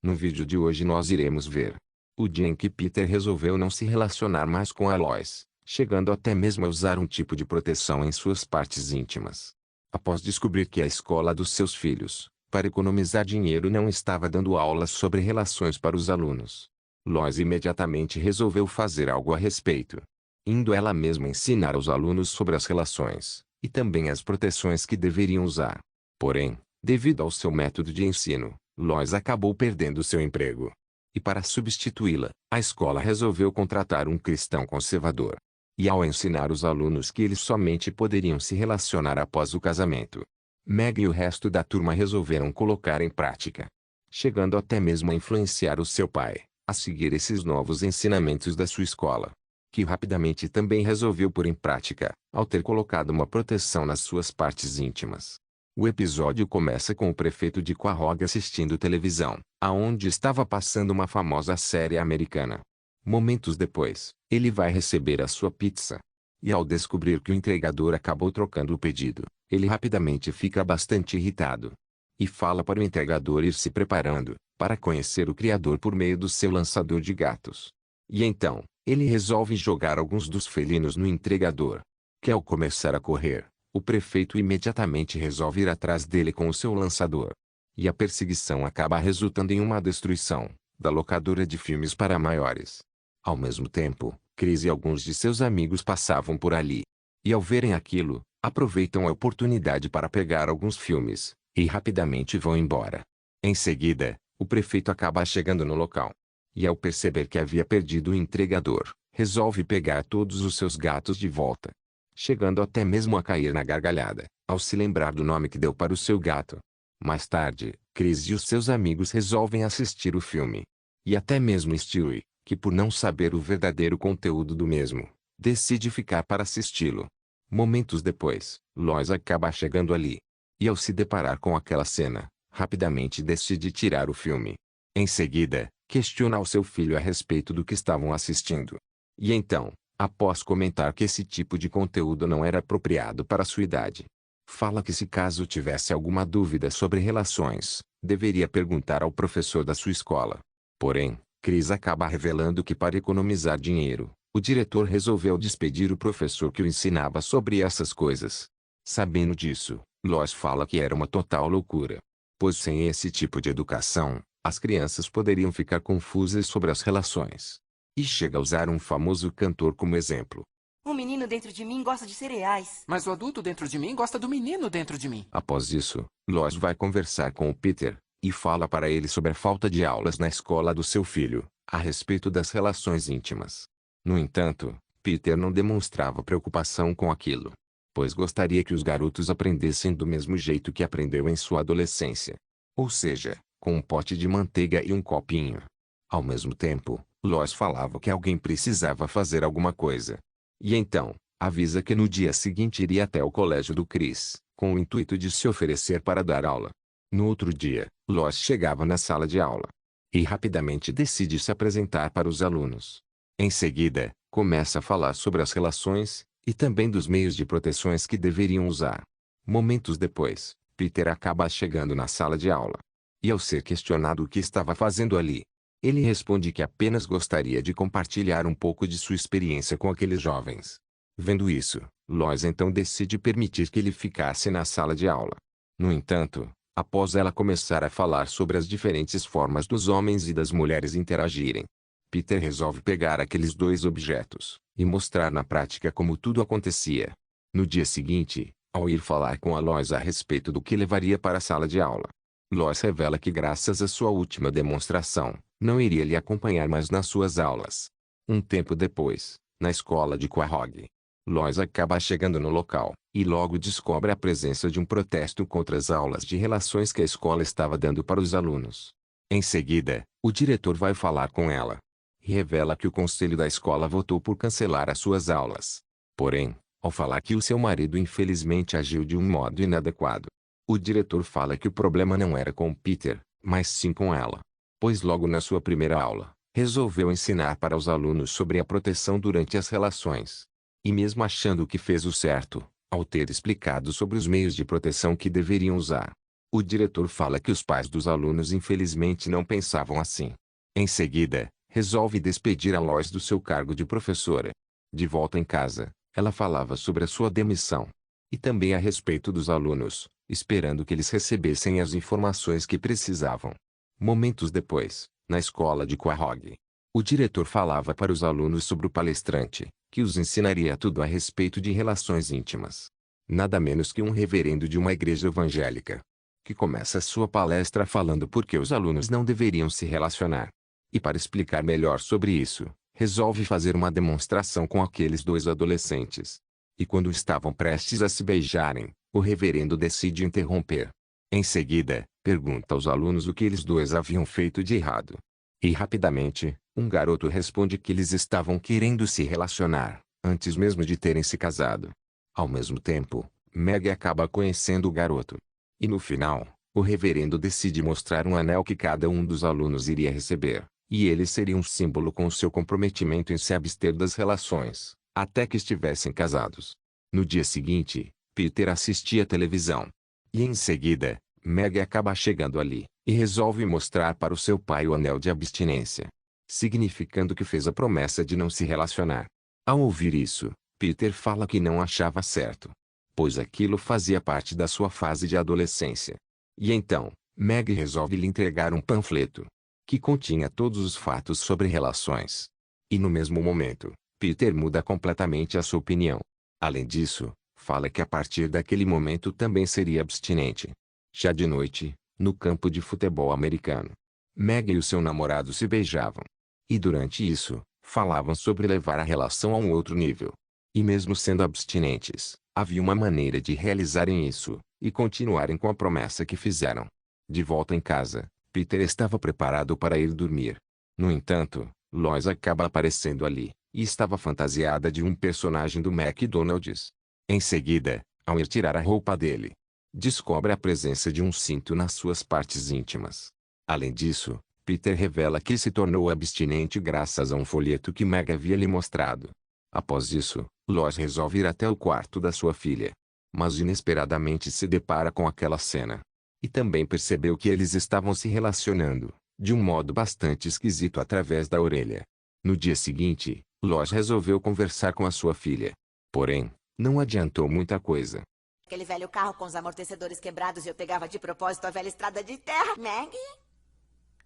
No vídeo de hoje nós iremos ver o dia em que Peter resolveu não se relacionar mais com a Lois, chegando até mesmo a usar um tipo de proteção em suas partes íntimas. Após descobrir que a escola dos seus filhos, para economizar dinheiro, não estava dando aulas sobre relações para os alunos, Lois imediatamente resolveu fazer algo a respeito, indo ela mesma ensinar aos alunos sobre as relações, e também as proteções que deveriam usar. Porém, devido ao seu método de ensino, Lois acabou perdendo seu emprego. E para substituí-la, a escola resolveu contratar um cristão conservador. E ao ensinar os alunos que eles somente poderiam se relacionar após o casamento, Meg e o resto da turma resolveram colocar em prática, chegando até mesmo a influenciar o seu pai a seguir esses novos ensinamentos da sua escola, que rapidamente também resolveu pôr em prática, ao ter colocado uma proteção nas suas partes íntimas. O episódio começa com o prefeito de Quahog assistindo televisão, aonde estava passando uma famosa série americana. Momentos depois, ele vai receber a sua pizza. E ao descobrir que o entregador acabou trocando o pedido, ele rapidamente fica bastante irritado. E fala para o entregador ir se preparando, para conhecer o criador por meio do seu lançador de gatos. E então, ele resolve jogar alguns dos felinos no entregador. Que ao começar a correr, o prefeito imediatamente resolve ir atrás dele com o seu lançador. E a perseguição acaba resultando em uma destruição da locadora de filmes para maiores. Ao mesmo tempo, Chris e alguns de seus amigos passavam por ali. E ao verem aquilo, aproveitam a oportunidade para pegar alguns filmes, e rapidamente vão embora. Em seguida, o prefeito acaba chegando no local. E ao perceber que havia perdido o entregador, resolve pegar todos os seus gatos de volta, chegando até mesmo a cair na gargalhada, ao se lembrar do nome que deu para o seu gato. Mais tarde, Chris e os seus amigos resolvem assistir o filme. E até mesmo Stewie, que por não saber o verdadeiro conteúdo do mesmo, decide ficar para assisti-lo. Momentos depois, Lois acaba chegando ali. E ao se deparar com aquela cena, rapidamente decide tirar o filme. Em seguida, questiona ao seu filho a respeito do que estavam assistindo. E então, após comentar que esse tipo de conteúdo não era apropriado para sua idade, fala que se caso tivesse alguma dúvida sobre relações, deveria perguntar ao professor da sua escola. Porém, Chris acaba revelando que para economizar dinheiro, o diretor resolveu despedir o professor que o ensinava sobre essas coisas. Sabendo disso, Lois fala que era uma total loucura, pois sem esse tipo de educação, as crianças poderiam ficar confusas sobre as relações. E chega a usar um famoso cantor como exemplo. O menino dentro de mim gosta de cereais. Mas o adulto dentro de mim gosta do menino dentro de mim. Após isso, Lois vai conversar com o Peter, e fala para ele sobre a falta de aulas na escola do seu filho, a respeito das relações íntimas. No entanto, Peter não demonstrava preocupação com aquilo, pois gostaria que os garotos aprendessem do mesmo jeito que aprendeu em sua adolescência. Ou seja, com um pote de manteiga e um copinho. Ao mesmo tempo, Lois falava que alguém precisava fazer alguma coisa. E então, avisa que no dia seguinte iria até o colégio do Chris, com o intuito de se oferecer para dar aula. No outro dia, Lois chegava na sala de aula. E rapidamente decide se apresentar para os alunos. Em seguida, começa a falar sobre as relações, e também dos meios de proteções que deveriam usar. Momentos depois, Peter acaba chegando na sala de aula. E ao ser questionado o que estava fazendo ali, ele responde que apenas gostaria de compartilhar um pouco de sua experiência com aqueles jovens. Vendo isso, Lois então decide permitir que ele ficasse na sala de aula. No entanto, após ela começar a falar sobre as diferentes formas dos homens e das mulheres interagirem, Peter resolve pegar aqueles dois objetos e mostrar na prática como tudo acontecia. No dia seguinte, ao ir falar com a Lois a respeito do que levaria para a sala de aula, Lois revela que graças à sua última demonstração, não iria lhe acompanhar mais nas suas aulas. Um tempo depois, na escola de Quahog, Lois acaba chegando no local, e logo descobre a presença de um protesto contra as aulas de relações que a escola estava dando para os alunos. Em seguida, o diretor vai falar com ela. E revela que o conselho da escola votou por cancelar as suas aulas. Porém, ao falar que o seu marido infelizmente agiu de um modo inadequado, o diretor fala que o problema não era com Peter, mas sim com ela. Pois logo na sua primeira aula, resolveu ensinar para os alunos sobre a proteção durante as relações. E mesmo achando que fez o certo, ao ter explicado sobre os meios de proteção que deveriam usar, O diretor fala que os pais dos alunos infelizmente não pensavam assim. Em seguida, resolve despedir a Lois do seu cargo de professora. De volta em casa, ela falava sobre a sua demissão. E também a respeito dos alunos, esperando que eles recebessem as informações que precisavam. Momentos depois, na escola de Quahog, o diretor falava para os alunos sobre o palestrante, que os ensinaria tudo a respeito de relações íntimas. Nada menos que um reverendo de uma igreja evangélica, que começa sua palestra falando por que os alunos não deveriam se relacionar. E para explicar melhor sobre isso, resolve fazer uma demonstração com aqueles dois adolescentes. E quando estavam prestes a se beijarem, o reverendo decide interromper. Em seguida, pergunta aos alunos o que eles dois haviam feito de errado. E rapidamente, um garoto responde que eles estavam querendo se relacionar, antes mesmo de terem se casado. Ao mesmo tempo, Meg acaba conhecendo o garoto. E no final, o reverendo decide mostrar um anel que cada um dos alunos iria receber, e ele seria um símbolo com o seu comprometimento em se abster das relações, até que estivessem casados. No dia seguinte, Peter assistia à televisão. E em seguida, Meg acaba chegando ali, e resolve mostrar para o seu pai o anel de abstinência, significando que fez a promessa de não se relacionar. Ao ouvir isso, Peter fala que não achava certo, pois aquilo fazia parte da sua fase de adolescência. E então, Meg resolve lhe entregar um panfleto, que continha todos os fatos sobre relações. E no mesmo momento, Peter muda completamente a sua opinião. Além disso, fala que a partir daquele momento também seria abstinente. Já de noite, no campo de futebol americano, Meg e o seu namorado se beijavam. E durante isso, falavam sobre levar a relação a um outro nível. E mesmo sendo abstinentes, havia uma maneira de realizarem isso, e continuarem com a promessa que fizeram. De volta em casa, Peter estava preparado para ir dormir. No entanto, Lois acaba aparecendo ali, e estava fantasiada de um personagem do McDonald's. Em seguida, ao ir tirar a roupa dele, descobre a presença de um cinto nas suas partes íntimas. Além disso, Peter revela que se tornou abstinente graças a um folheto que Meg havia lhe mostrado. Após isso, Lois resolve ir até o quarto da sua filha. Mas inesperadamente se depara com aquela cena. E também percebeu que eles estavam se relacionando, de um modo bastante esquisito através da orelha. No dia seguinte, Lois resolveu conversar com a sua filha. Porém, não adiantou muita coisa. Aquele velho carro com os amortecedores quebrados e eu pegava de propósito a velha estrada de terra, Meg.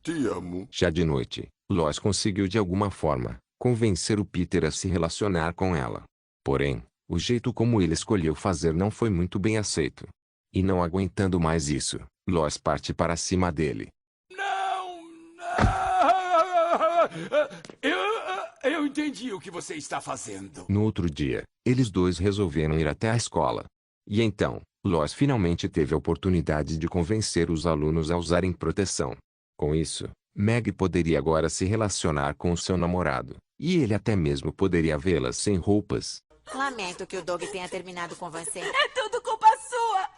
Te amo. Já de noite, Lois conseguiu de alguma forma convencer o Peter a se relacionar com ela. Porém, o jeito como ele escolheu fazer não foi muito bem aceito. E não aguentando mais isso, Lois parte para cima dele. Não! Eu entendi o que você está fazendo. No outro dia, eles dois resolveram ir até a escola. E então, Lois finalmente teve a oportunidade de convencer os alunos a usarem proteção. Com isso, Meg poderia agora se relacionar com o seu namorado, e ele até mesmo poderia vê-la sem roupas. Lamento que o Doug tenha terminado com você. É tudo culpa sua!